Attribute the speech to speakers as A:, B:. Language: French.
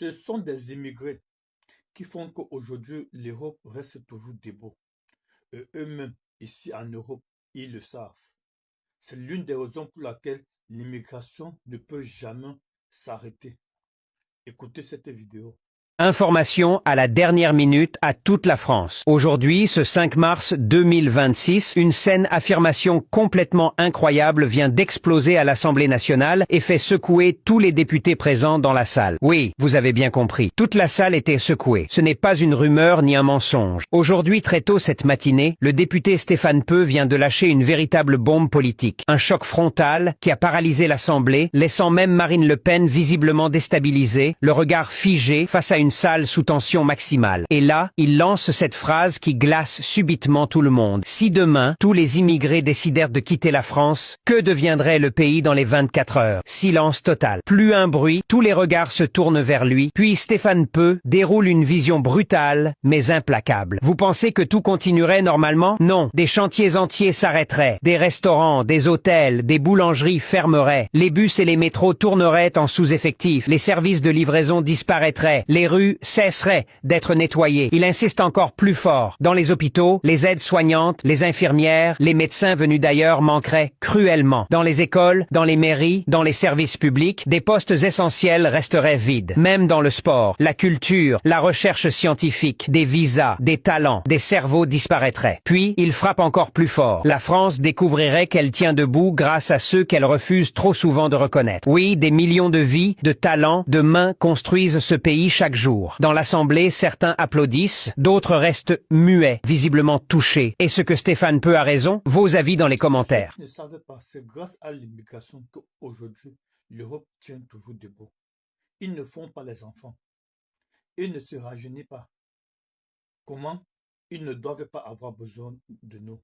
A: Ce sont des immigrés qui font qu'aujourd'hui l'Europe reste toujours debout. Et eux-mêmes, ici en Europe, ils le savent. C'est l'une des raisons pour laquelle l'immigration ne peut jamais s'arrêter. Écoutez cette vidéo.
B: Information à la dernière minute à toute la France. Aujourd'hui, ce 5 mars 2026, une saine affirmation complètement incroyable vient d'exploser à l'Assemblée nationale et fait secouer tous les députés présents dans la salle. Oui, vous avez bien compris. Toute la salle était secouée. Ce n'est pas une rumeur ni un mensonge. Aujourd'hui, très tôt cette matinée, le député Stéphane Peu vient de lâcher une véritable bombe politique. Un choc frontal qui a paralysé l'Assemblée, laissant même Marine Le Pen visiblement déstabilisée, le regard figé face à une salle sous tension maximale. Et là, il lance cette phrase qui glace subitement tout le monde. Si demain, tous les immigrés décidèrent de quitter la France, que deviendrait le pays dans les 24 heures? Silence total. Plus un bruit, tous les regards se tournent vers lui, puis Stéphane Peu déroule une vision brutale, mais implacable. Vous pensez que tout continuerait normalement? Non. Des chantiers entiers s'arrêteraient, des restaurants, des hôtels, des boulangeries fermeraient, les bus et les métros tourneraient en sous-effectif, les services de livraison disparaîtraient, les rues cesseraient d'être nettoyées. Il insiste encore plus fort. Dans les hôpitaux, les aides-soignantes, les infirmières, les médecins venus d'ailleurs manqueraient cruellement. Dans les écoles, dans les mairies, dans les services publics, des postes essentiels resteraient vides. Même dans le sport, la culture, la recherche scientifique, des visas, des talents, des cerveaux disparaîtraient. Puis, il frappe encore plus fort. La France découvrirait qu'elle tient debout grâce à ceux qu'elle refuse trop souvent de reconnaître. Oui, des millions de vies, de talents, de mains construisent ce pays chaque jour. Dans l'Assemblée, certains applaudissent, d'autres restent muets, visiblement touchés. Est-ce que Stéphane Peu a raison? Vos avis dans les commentaires.
A: Ceux qui ne savaient pas, c'est grâce à l'immigration qu'aujourd'hui l'Europe tient toujours debout. Ils ne font pas les enfants. Ils ne se rajeunissent pas. Comment? Ils ne doivent pas avoir besoin de nous.